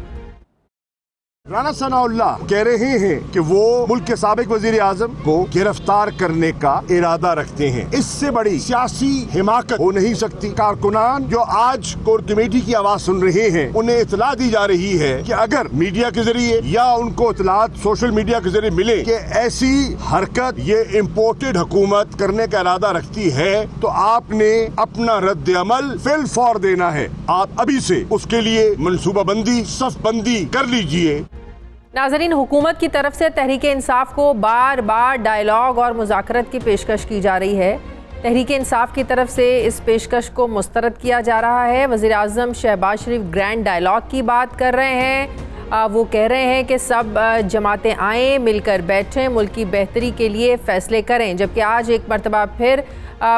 राना सनाउल्लाह कह रहे हैं कि वो मुल्क के साबिक वजीर आजम को गिरफ्तार करने का इरादा रखते हैं। इससे बड़ी सियासी हिमाकत हो नहीं सकती। कारकुनान जो आज कोर कमेटी की आवाज सुन रहे हैं, उन्हें इतला दी जा रही है कि अगर मीडिया के जरिए या उनको इतलात सोशल मीडिया के जरिए मिले कि ऐसी हरकत ये इम्पोर्टेड हुकूमत करने का इरादा रखती है, तो आपने अपना रद्द अमल फिल फौर देना है। आप अभी से उसके लिए मनसूबाबंदी, सफबंदी कर लीजिए। नाजरीन, हुकूमत की तरफ से तहरीक इंसाफ को बार बार डायलॉग और मुज़ाकरत की पेशकश की जा रही है। तहरीक इंसाफ की तरफ से इस पेशकश को मुस्तरद किया जा रहा है। वज़ीर आज़म शहबाज शरीफ ग्रैंड डायलॉग की बात कर रहे हैं। वो कह रहे हैं कि सब जमातें आएँ, मिलकर बैठें, मुल्क की बेहतरी के लिए फ़ैसले करें। जबकि आज एक मरतबा फिर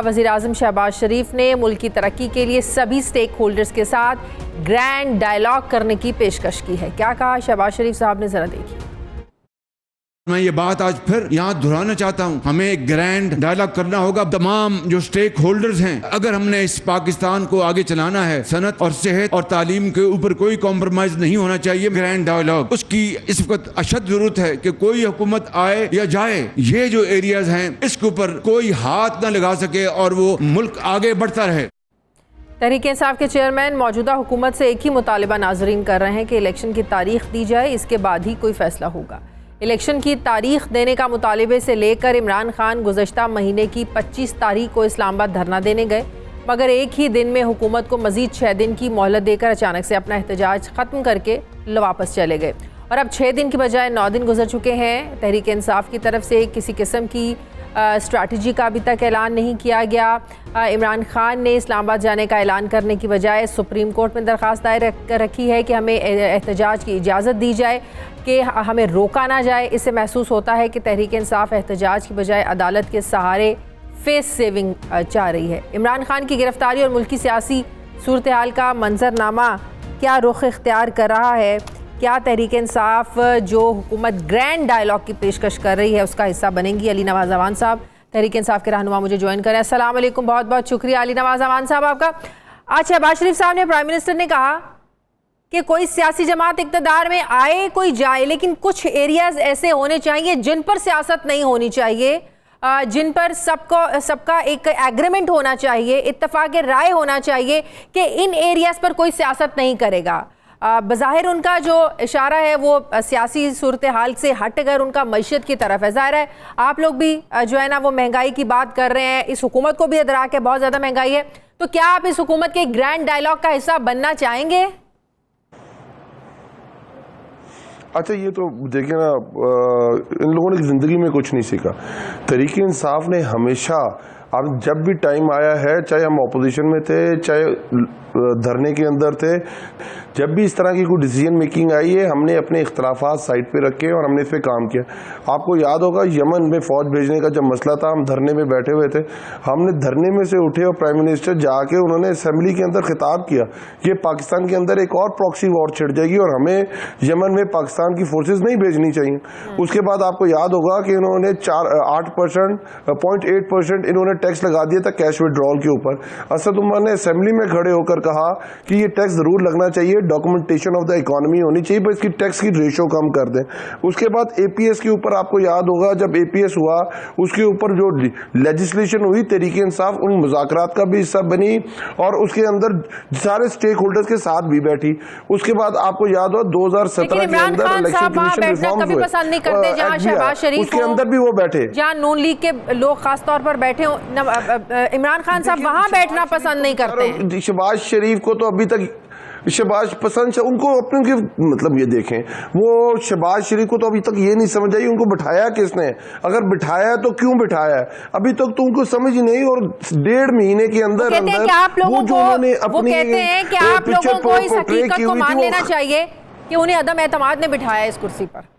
वज़ीर आज़म शहबाज शरीफ ने मुल्क की तरक्की के लिए सभी स्टेक होल्डर्स के साथ ग्रैंड डायलॉग करने की पेशकश की है। क्या कहा शहबाज शरीफ साहब ने, ज़रा देखिए। मैं ये बात आज फिर यहाँ दोहराना चाहता हूँ, हमें ग्रैंड डायलॉग करना होगा तमाम जो स्टेक होल्डर्स हैं। अगर हमने इस पाकिस्तान को आगे चलाना है, सनत और सेहत और तालीम के ऊपर कोई कॉम्प्रोमाइज नहीं होना चाहिए। ग्रैंड डायलॉग उसकी इस वक्त अशद जरूरत है कि कोई हुकूमत आए या जाए, ये जो एरियाज हैं इसके ऊपर कोई हाथ न लगा सके और वो मुल्क आगे बढ़ता रहे। तहरीक इंसाफ के चेयरमैन मौजूदा हुकूमत से एक ही मुतालिबा नाजरीन कर रहे हैं कि इलेक्शन की तारीख दी जाए, इसके बाद ही कोई फैसला होगा। इलेक्शन की तारीख देने का मुतालिबे से लेकर इमरान खान गुज़श्ता महीने की 25 तारीख को इस्लामाबाद धरना देने गए, मगर एक ही दिन में हुकूमत को मज़ीद 6 दिन की मोहलत देकर अचानक से अपना एहतजाज ख़त्म करके वापस चले गए। और अब 6 दिन की बजाय 9 दिन गुजर चुके हैं। तहरीक इंसाफ की तरफ से किसी किस्म की स्ट्रैटेजी का अभी तक ऐलान नहीं किया गया। इमरान खान ने इस्लामाबाद जाने का ऐलान करने की बजाय सुप्रीम कोर्ट में दरख्वास्त दायर रखी है कि हमें एहतजाज की इजाज़त दी जाए, कि हमें रोका ना जाए। इससे महसूस होता है कि तहरीक इंसाफ एहतजाज की बजाय अदालत के सहारे फेस सेविंग चाह रही है। इमरान खान की गिरफ्तारी और मुल्की सियासी सूरत हाल का मंजरनामा क्या रुख इख्तियार कर रहा है? क्या तहरीक इंसाफ जो हुकूमत ग्रैंड डायलॉग की पेशकश कर रही है उसका हिस्सा बनेंगी? अली नवाज़ अवान साहब तहरीक इंसाफ के रहनुमा मुझे ज्वाइन करें। अस्सलाम वालेकुम, बहुत बहुत शुक्रिया अली नवाज़ अवान साहब आपका। आज शहबाज शरीफ साहब ने, प्राइम मिनिस्टर ने कहा कि कोई सियासी जमात इक़्तिदार में आए कोई जाए, लेकिन कुछ एरियाज़ ऐसे होने चाहिए जिन पर सियासत नहीं होनी चाहिए, जिन पर सबका एक एग्रीमेंट होना चाहिए, इत्तफाक राय होना चाहिए कि इन एरियाज़ पर कोई सियासत नहीं करेगा। बज़ाहिर उनका जो इशारा है वो सियासी सूरत हाल से हट कर उनका मईशत की तरफ है। ज़ाहिर है आप लोग भी जो है ना वो महंगाई की बात कर रहे हैं, इस हुकूमत को भी इदराक है बहुत ज़्यादा महंगाई है, तो क्या आप इस हुकूमत के ग्रैंड डायलॉग का हिस्सा बनना चाहेंगे? अच्छा, ये तो देखिए ना, इन लोगों ने ज़िंदगी में कुछ नहीं सीखा। तहरीक इंसाफ ने हमेशा, अब जब भी टाइम आया है, चाहे हम अपोजिशन में थे चाहे धरने के अंदर थे, जब भी इस तरह की कोई डिसीजन मेकिंग आई है, हमने अपने इख्तलाफात साइड पे रखे और हमने इस पर काम किया। आपको याद होगा यमन में फ़ौज भेजने का जब मसला था, हम धरने में बैठे हुए थे, हमने धरने में से उठे और प्राइम मिनिस्टर जाके उन्होंने असेंबली के अंदर खिताब किया कि पाकिस्तान के अंदर एक और प्रॉक्सी वॉर छिड़ जाएगी और हमें यमन में पाकिस्तान की फोर्सेज नहीं भेजनी चाहिए। उसके बाद आपको याद होगा कि इन्होंने 8% 0.8% इन्होंने टैक्स लगा दिया था कैश विड्रॉल के ऊपर। असद उमर ने असेंबली में खड़े होकर कहा कि ये टैक्स जरूर लगना चाहिए, डॉक्यूमेंटेशन ऑफ द इकोनॉमी होनी चाहिए, पर इसकी टैक्स की रेशो कम कर दें। उसके बाद एपीएस के ऊपर आपको याद होगा जब एपीएस हुआ उसके ऊपर जो लेजिस्लेशन हुई तहरीक इंसाफ उन मुज़ाकरात का भी हिस्सा बनी और उसके अंदर सारे स्टेक होल्डर्स के साथ भी बैठी। उसके बाद आपको याद हो 2017 के अंदर इलेक्शन कमीशन रिफॉर्म्स हुए, उसके अंदर भी वो बैठे, जहां नून लीग के लोग खासतौर पर बैठे। इमरान खान साहब वहां बैठना पसंद नहीं करते। शहबाज शरीफ को तो अभी तक शहबाज पसंद, उनको अपने मतलब ये देखें, वो शहबाज शरीफ को तो अभी तक ये नहीं समझ आई उनको बिठाया किसने, अगर बिठाया तो क्यों बिठाया, अभी तक तो उनको समझ ही नहीं। और 1.5 महीने के अंदर अंदर वो जो उन्होंने अपनी पिक्चर पोर्ट्रे की हुई थी, लेना चाहिए कि उन्हें अदम एतमाद ने बिठाया इस कुर्सी पर।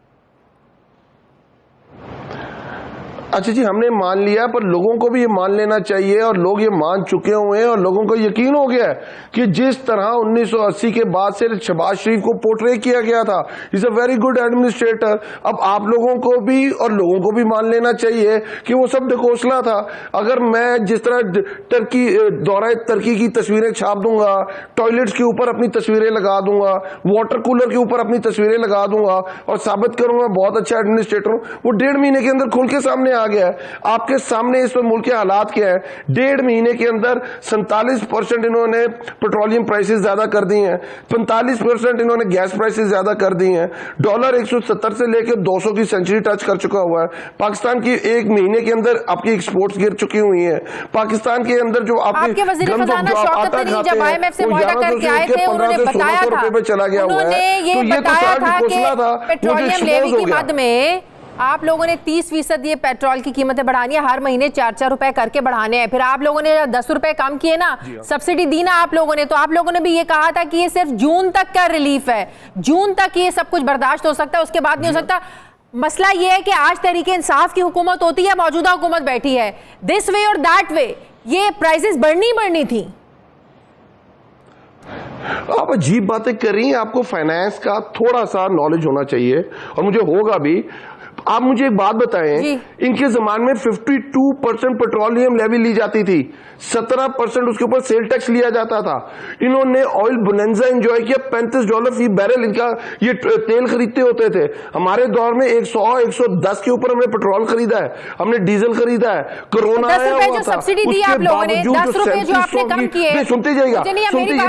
अच्छा जी, हमने मान लिया, पर लोगों को भी ये मान लेना चाहिए और लोग ये मान चुके हुए हैं और लोगों को यकीन हो गया है कि जिस तरह 1980 के बाद से शहबाज शरीफ को पोर्ट्रे किया गया था, is a very good administrator, अब आप लोगों को भी और लोगों को भी मान लेना चाहिए कि वो सब ढकोसला था। अगर मैं जिस तरह टर्की दौरा टर्की की तस्वीरें छाप दूंगा, टॉयलेट्स के ऊपर अपनी तस्वीरें लगा दूंगा, वाटर कूलर के ऊपर अपनी तस्वीरें लगा दूंगा और साबित करूंगा बहुत अच्छा एडमिनिस्ट्रेटर हूं, वो 1.5 महीने के अंदर खुल के सामने आ गया है। आपके सामने इस वक्त मुल्क के हालात क्या है। 1.5 महीने के अंदर 47% इन्होंने पेट्रोलियम प्राइसेस ज्यादा कर दी हैं, 45% इन्होंने गैस प्राइसेस ज्यादा कर दी हैं, डॉलर 170 से लेकर 200 की सेंचुरी टच कर चुका हुआ है। पाकिस्तान की 1 महीने के अंदर आपकी एक्सपोर्ट्स गिर चुकी हुई हैं। पाकिस्तान के अंदर जो आपके वज़ीर ख़ज़ाना शौकत अली जब IMF से मुआहदा करके आए थे, उन्होंने बताया था, पे चला गया हुआ है, ये बताया था कि पेट्रोलियम लेवी की मद में आप लोगों ने 30% ये पेट्रोल की कीमतें बढ़ानी है, हर महीने 4-4 रुपए करके बढ़ाने हैं। फिर आप लोगों ने 10 रुपए कम किए ना, सब्सिडी दी ना आप लोगों ने, तो आप लोगों ने भी ये कहा था कि ये सिर्फ जून तक का रिलीफ है, जून तक ये सब कुछ बर्दाश्त हो सकता है, उसके बाद नहीं हो सकता। मसला ये है कि आज तहरीक इंसाफ की हुकूमत होती है, मौजूदा हुकूमत बैठी है, दिस वे और दैट वे ये प्राइसेस बढ़नी थी। आप अजीब बातें कर रही हैं, आपको फाइनेंस का थोड़ा सा नॉलेज होना चाहिए और मुझे होगा भी। आप मुझे एक बात बताएं, इनके जमाने में 52% पेट्रोलियम लेवी ली जाती थी, 17% उसके ऊपर सेल टैक्स लिया जाता था। इन्होंने ऑयल बोनेंजा एंजॉय किया, $35 फी बैरल इनका ये तेल खरीदते होते थे। हमारे दौर में 100-110 के ऊपर हमने पेट्रोल खरीदा है, हमने डीजल खरीदा है। कोरोना आया हुआ था, सब्सिडी दी आप लोगों ने, 10 रुपए जो आपने कम किए। सुनते जाइएगा,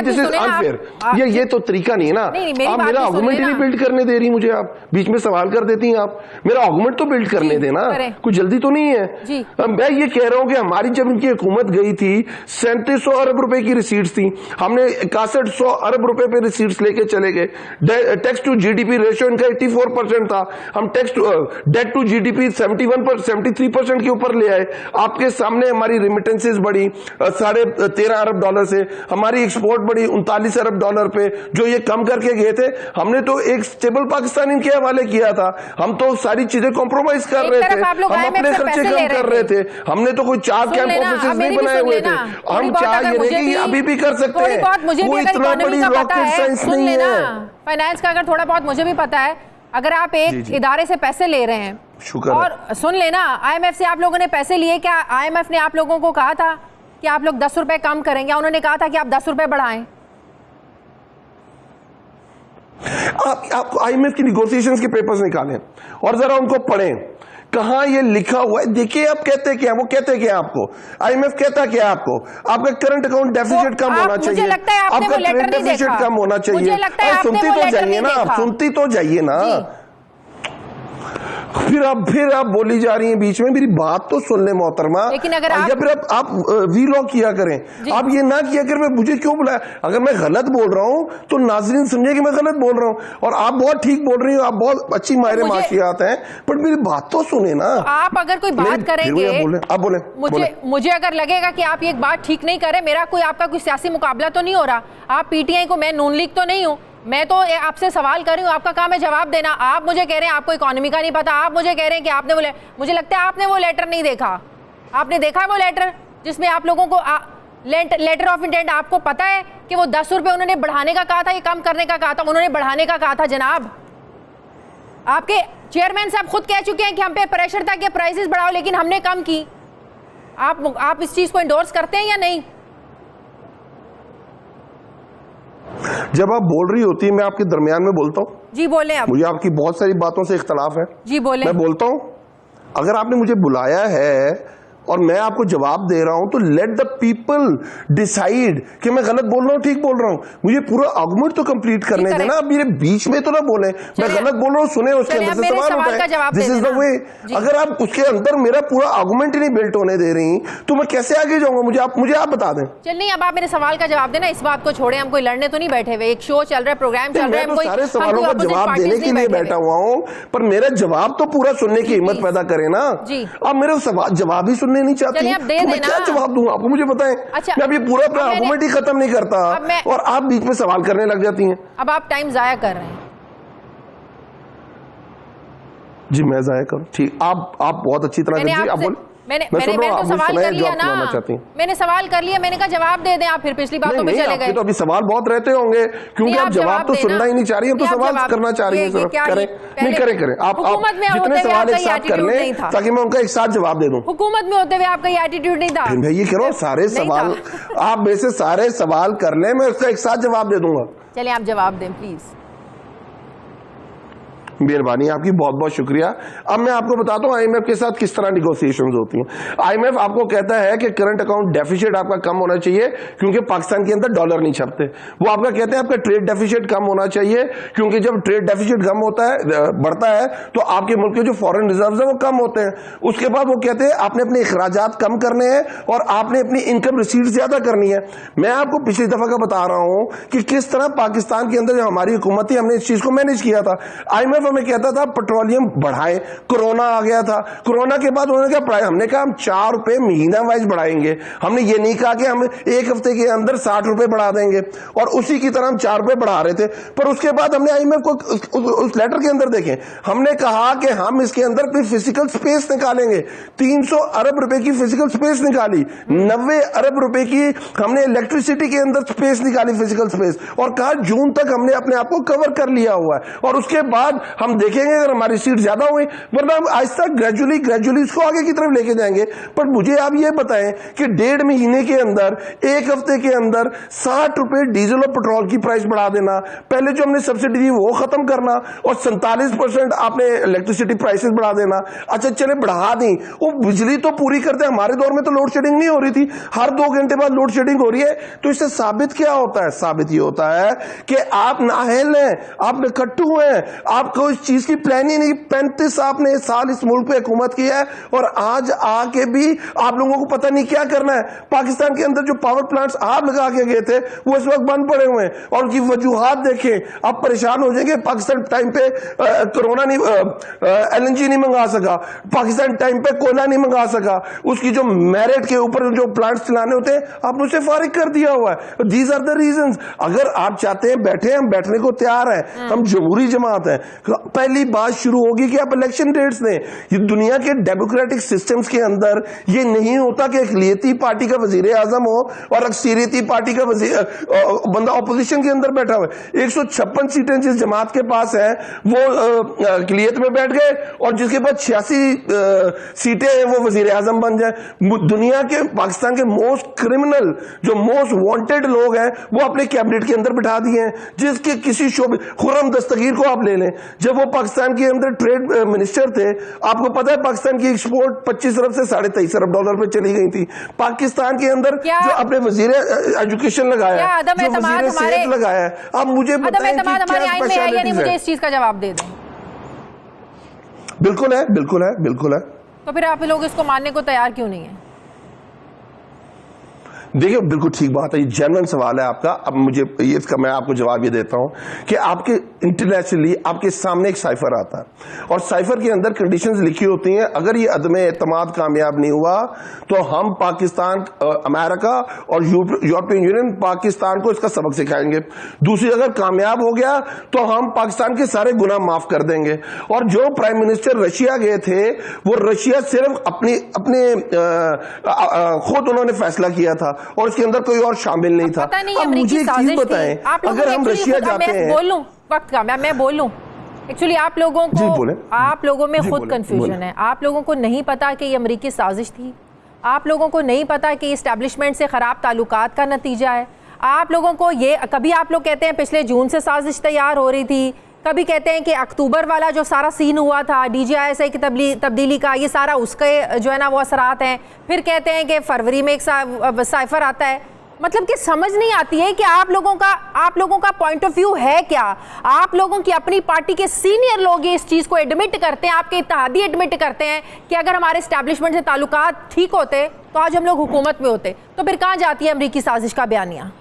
दिस इज अनफेयर, ये तो तरीका नहीं है ना। आप मेरा आर्गुमेंट ही नहीं बिल्ड करने दे रही मुझे, आप बीच में सवाल कर देती हैं। आप मेरा आर्गुमेंट तो बिल्ड करने देना, कुछ जल्दी तो नहीं है। मैं ये कह रहा हूं कि हमारी जब इनकी हुकूमत गई थी 3700 अरब रुपए की रिसीट्स थी, हमने 6100 अरब रुपए पे रिसीट्स लेके चले गए। टैक्स टू जीडीपी रेशियो इनका 84% था, हम टैक्स डेट टू जीडीपी 73% के ऊपर ले आए। आपके सामने हमारी रिमिटेंसेस बढ़ी $13.5 अरब से, हमारी एक्सपोर्ट बढ़ी $39 अरब पे, जो ये कम करके गए थे। हमने तो एक स्टेबल पाकिस्तान इनके हवाले किया था, हम तो सारी चीजें कॉम्प्रोमाइज कर रहे थे, हम अपने खर्चे कम कर रहे थे, हमने तो कोई 4 कैंप ऑफिसेस नहीं बनाए हुए थे। हम चाह ये रहे कि अभी भी कर सकते हैं, कोई इतना बड़ी रॉकेट साइंस नहीं है। फाइनेंस का अगर थोड़ा बहुत मुझे भी पता है, अगर आप एक इदारे से पैसे ले रहे हैं, और सुन लेना, IMF से आप लोगों ने पैसे लिए, क्या IMF ने आप लोगों को कहा था कि आप लोग 10 रुपए कम करेंगे? उन्होंने कहा था कि आप 10 रुपए बढ़ाएं? आप IMF की निगोशिएशंस के पेपर्स निकालें और जरा उनको पढ़ें, कहां ये लिखा हुआ है। देखिए आप कहते क्या, वो कहते क्या आपको, IMF कहता क्या आपको, आपका करंट अकाउंट डेफिसिट कम होना चाहिए, आपका ट्रेड डेफिसिट कम होना चाहिए। सुनती तो जाइए ना, आप सुनती तो जाइए ना, फिर आप बोली जा रही हैं बीच में, मेरी बात तो सुन ले मोहतरमा। लेकिन अगर या फिर आप वीलॉग किया करें, आप ये ना किया करें। मुझे क्यों बुलाया? अगर मैं गलत बोल रहा हूं तो नाज़रीन समझे कि मैं गलत बोल रहा हूं, और आप बहुत ठीक बोल रही हो, आप बहुत अच्छी मायरे माशियात हैं, बट मेरी बात तो सुने ना। आप अगर कोई बात करेंगे, आप बोले, मुझे अगर लगेगा कि आप ये बात ठीक नहीं कर रहे, मेरा कोई आपका कोई सियासी मुकाबला तो नहीं हो रहा, आप PTI को, मैं नून लीग तो नहीं हूं, मैं तो आपसे सवाल कर रही हूँ, आपका काम है जवाब देना। आप मुझे कह रहे हैं आपको इकोनॉमी का नहीं पता, आप मुझे कह रहे हैं कि आपने मुझे लगता है आपने वो लेटर नहीं देखा। आपने देखा वो लेटर जिसमें आप लोगों को लेटर ऑफ इंटेंट, आपको पता है कि वो 10 रुपए उन्होंने बढ़ाने का कहा था, ये कम करने का कहा था? उन्होंने बढ़ाने का कहा था जनाब। आपके चेयरमैन साहब खुद कह चुके हैं कि हम पे प्रेशर था कि प्राइसेस बढ़ाओ, लेकिन हमने कम की। आप इस चीज को इंडोर्स करते हैं या नहीं? जब आप बोल रही होती है मैं आपके दरमियान में बोलता हूँ? जी बोले आप। मुझे आपकी बहुत सारी बातों से इख्तलाफ है। जी बोले। मैं बोलता हूँ, अगर आपने मुझे बुलाया है और मैं आपको जवाब दे रहा हूं तो लेट द पीपल डिसाइड कि मैं गलत बोल रहा हूं ठीक बोल रहा हूं। मुझे पूरा आर्गुमेंट तो कंप्लीट करने देना, अब मेरे बीच में तो ना बोले मैं गलत बोल रहा हूं, सुने उसके अंदर से सवाल उठाए। This is the way. अगर आप उसके अंदर मेरा पूरा आर्गुमेंट ही नहीं बिल्ट होने दे रही तो मैं कैसे आगे जाऊंगा? मुझे आप बता दें। चल नहीं, अब आप मेरे सवाल का जवाब देना, इस बात को छोड़े, हम कोई लड़ने तो नहीं बैठे हुए, एक शो चल रहा है, प्रोग्राम चल रहा है, मैं सारे सवालों का जवाब देने के लिए बैठा हुआ हूँ, पर मेरा जवाब तो पूरा सुनने की हिम्मत पैदा करे ना। आप मेरे जवाब ही सुनने नहीं चाहती तो मैं क्या जवाब दूं आपको? मुझे बताएं। अच्छा, मैं अभी पूरा अपना आर्गुमेंट ही खत्म नहीं करता और आप बीच में सवाल करने लग जाती हैं। अब आप टाइम जाया कर रहे हैं। जी मैं जाया करूं? ठीक, आप बहुत अच्छी तरह से आप बोल। मैंने तो सवाल कर लिया ना, मैंने सवाल कर लिया, मैंने कहा जवाब दे दें आप, फिर पिछली बातों में चले गए। तो अभी सवाल बहुत रहते होंगे क्योंकि आप जवाब तो सुनना ही नहीं चाह रही, हम तो सवाल करना चाह रही हैं। करें नहीं करें आप जितने सवाल एक साथ कर लें ताकि मैं उनका एक साथ जवाब दे दूं। हुकूमत में होते हुए आपका ये एटीट्यूड नहीं था। मैं ये कह रहा हूँ सारे सवाल आप में से सारे सवाल कर लें, मैं उसका एक साथ जवाब दे दूंगा। चलिए आप जवाब दें प्लीज। मेहरबानी आपकी, बहुत बहुत शुक्रिया। अब मैं आपको बताता हूं आईएमएफ के साथ किस तरह निगोसिएशंस होती हैं। आईएमएफ आपको कहता है कि करंट अकाउंट डेफिसिट आपका कम होना चाहिए क्योंकि पाकिस्तान के अंदर डॉलर नहीं छपते। वो आपका कहते हैं आपका ट्रेड डेफिसिट कम होना चाहिए क्योंकि जब ट्रेड डेफिसिट कम होता है, बढ़ता है, तो आपके मुल्क के जो फॉरेन रिजर्व है वो कम होते हैं। उसके बाद वो कहते हैं आपने अपने अखराजात कम करने हैं और आपने अपनी इनकम रिसीट ज्यादा करनी है। मैं आपको पिछली दफा का बता रहा हूं कि किस तरह पाकिस्तान के अंदर हमारी हुकूमत थी, हमने इस चीज को मैनेज किया था। आईएमएफ हमें कहता था पेट्रोलियम बढ़ाएं, कोरोना आ गया था, कोरोना के बाद उन्होंने क्या बढ़ाया, हमने कहा हम 4 रुपए महीना वाइज बढ़ाएंगे। हमने ये नहीं कहा कि हम एक हफ्ते के अंदर 60 रुपए बढ़ा देंगे, और उसी की तरह हम 4 रुपए बढ़ा रहे थे। पर उसके बाद हमने आईएमएफ को उस लेटर के अंदर देखें, हमने कहा कि हम इसके अंदर कोई फिजिकल स्पेस निकालेंगे। 300 अरब रुपए की फिजिकल स्पेस निकाली, 90 अरब रुपए की हमने इलेक्ट्रिसिटी के अंदर स्पेस निकाली, फिजिकल स्पेस, और कहा जून तक हमने अपने आप को कवर कर लिया हुआ है। और उसके बाद हम देखेंगे अगर हमारी सीट ज्यादा हुई, वरना हम आहिस्ता ग्रेजुअली इसको आगे की तरफ लेके जाएंगे। पर मुझे आप ये बताएं कि 1.5 महीने के अंदर, एक हफ्ते के अंदर 60 रुपए डीजल और पेट्रोल की प्राइस बढ़ा देना, पहले जो हमने सब्सिडी दी वो खत्म करना, और 47% आपने इलेक्ट्रिसिटी प्राइसेस बढ़ा देना। अच्छा चले बढ़ा दी, वो बिजली तो पूरी करते, हमारे दौर में तो लोड शेडिंग नहीं हो रही थी, हर 2 घंटे बाद लोड शेडिंग हो रही है। तो इससे साबित क्या होता है? साबित ये होता है कि आप नाअहल हैं, आप निकट्टू हैं, आपको इस चीज की प्लान ही नहीं। 35 आपने साल इस मुल्क पे हुकूमत की है और आज आके भी आप लोगों को पता नहीं क्या करना है। पाकिस्तान के अंदर जो पावर प्लांट्स आप लगा के गए थे वो इस वक्त बंद पड़े हुए हैं, और उनकी वजूहात देखें, आप परेशान हो जाएंगे। पाकिस्तान टाइम पे कोरोना नहीं, एलएनजी नहीं मंगा सका, पाकिस्तान टाइम पे कोयला नहीं मंगा सका, उसकी जो मेरिट के ऊपर जो प्लांट्स चलाने होते हैं आपने उसे फारिग कर दिया हुआ है। These are the reasons. अगर आप चाहते हैं बैठे, हम बैठने को तैयार हैं, हम जमहूरी जमात है। पहली बात शुरू होगी कि आप इलेक्शन डेट्स दें। ये दुनिया के डेमोक्रेटिक सिस्टम्स के अंदर ये नहीं होता कि अक़लियती पार्टी का वजीर आजम हो और अक्सरियती पार्टी का बंदा ऑपोजिशन के अंदर बैठा हुआ है। 156 सीटें जिस जमात के पास है वो अक़लियत में बैठ गए, और जिसके बाद 86 सीटें हैं वो वजीर आजम बन जाए। दुनिया के, पाकिस्तान के मोस्ट क्रिमिनल, जो मोस्ट वांटेड लोग हैं वो अपने कैबिनेट के अंदर बिठा दिए हैं। जिसके किसी शोबे, खुर्रम दस्तगीर को आप ले लें, जब वो पाकिस्तान के अंदर ट्रेड मिनिस्टर थे, आपको पता है पाकिस्तान की एक्सपोर्ट 25 अरब से $23.5 अरब पे चली गई थी। पाकिस्तान के अंदर जो अपने वजीर एजुकेशन लगाया, जो वजीर सेहत लगाया, आप मुझे बताएं कि क्या स्पेशलिटीज है। मुझे इस चीज का जवाब दे दें। बिल्कुल है, बिल्कुल है, बिल्कुल है। तो फिर आप लोग इसको मानने को तैयार क्यों नहीं है? देखिए बिल्कुल ठीक बात है, ये जेन्युइन सवाल है आपका। अब मुझे ये इसका मैं आपको जवाब ये देता हूं कि आपके इंटरनेशनली आपके सामने एक साइफर आता है, और साइफर के अंदर कंडीशंस लिखी होती हैं। अगर ये अदम एतमाद कामयाब नहीं हुआ तो हम पाकिस्तान, अमेरिका और यूरोपियन यूनियन पाकिस्तान को इसका सबक सिखाएंगे। दूसरी, अगर कामयाब हो गया तो हम पाकिस्तान के सारे गुनाह माफ कर देंगे। और जो प्राइम मिनिस्टर रशिया गए थे, वो रशिया सिर्फ अपने खुद उन्होंने फैसला किया था और इसके अंदर कोई और शामिल नहीं था। अब मुझे एक चीज बताएं, अगर हम रशिया जाते हैं, बोलूं वक्त का, मैं बोलूं एक्चुअली आप लोगों में खुद कंफ्यूजन है। आप लोगों को नहीं पता कि ये अमेरिकी साजिश थी, आप लोगों को नहीं पता कि इस्टेब्लिशमेंट से ख़राब ताल्लुकात का नतीजा है? आप लोगों को ये, कभी आप लोग कहते हैं पिछले जून से साजिश तैयार हो रही थी, कभी कहते हैं कि अक्टूबर वाला जो सारा सीन हुआ था DGISI की तब्दीली का, ये सारा उसके जो है ना वो असरात हैं, फिर कहते हैं कि फरवरी में एक साइफर आता है। मतलब कि समझ नहीं आती है कि आप लोगों का पॉइंट ऑफ व्यू है क्या? आप लोगों की अपनी पार्टी के सीनियर लोग इस चीज़ को एडमिट करते हैं, आपके इत्तेहादी एडमिट करते हैं कि अगर हमारे एस्टैब्लिशमेंट से ताल्लुकात ठीक होते तो आज हम लोग हुकूमत में होते। तो फिर कहाँ जाती है अमरीकी साजिश का बयानिया?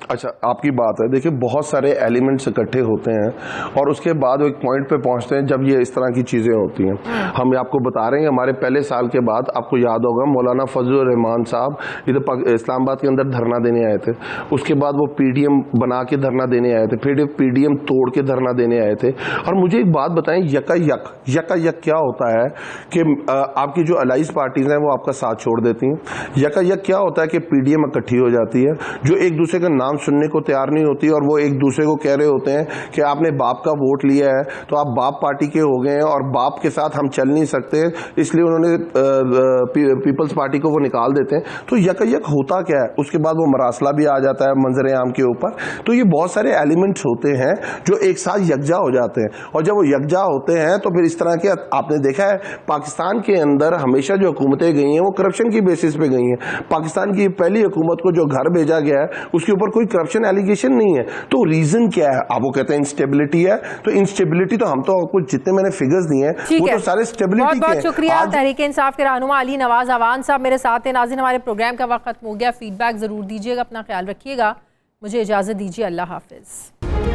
अच्छा, आपकी बात है। देखिए, बहुत सारे एलिमेंट्स इकट्ठे होते हैं और उसके बाद वो एक पॉइंट पे पहुंचते हैं जब ये इस तरह की चीज़ें होती हैं। हम आपको बता रहे हैं, हमारे पहले साल के बाद आपको याद होगा मौलाना फजलुर रहमान साहब इधर इस्लामाबाद के अंदर धरना देने आए थे। उसके बाद वो PDM बना के धरना देने आए थे, फिर PDM तोड़ के धरना देने आए थे। और मुझे एक बात बताएं, यका क्या होता है कि आपकी जो अलाइज पार्टीज हैं वो आपका साथ छोड़ देती हैं। यका क्या होता है कि PDM इकट्ठी हो जाती है, जो एक दूसरे का नाम सुनने को तैयार नहीं होती और वो एक दूसरे को कह रहे होते हैं कि आपने बाप का वोट लिया है तो आप बाप पार्टी के हो गए हैं और बाप के साथ हम चल नहीं सकते, इसलिए उन्होंने पीपल्स पार्टी को वो निकाल देते हैं। तो यक होता क्या है? उसके बाद वो मरासला भी आ जाता है मंजर आम के ऊपर। तो ये बहुत सारे एलिमेंट्स होते हैं जो एक साथ यकजा हो जाते हैं, और जब वो यकजा होते हैं तो फिर इस तरह के, आपने देखा है पाकिस्तान के अंदर हमेशा जो हुकूमतें गई हैं वो करप्शन की बेसिस पे गई हैं। पाकिस्तान की पहली हुकूमत को जो घर भेजा गया है उसके ऊपर कोई करप्शन एलिगेशन नहीं है। तो रीजन क्या है? आप वो कहते हैं इंस्टेबिलिटी है, तो इंस्टेबिलिटी तो हम तो कुछ जितने मैंने फिगर्स दिए हैं वो तो सारे स्टेबिलिटी के। बहुत शुक्रिया तहरीक इंसाफ के रहनुमा अली नवाज अवान साहब मेरे साथ हैं। नाज़रीन, हमारे प्रोग्राम का वक्त खत्म हो गया। फीडबैक जरूर दीजिएगा, अपना ख्याल रखिएगा। मुझे इजाजत दीजिए, अल्लाह हाफिज।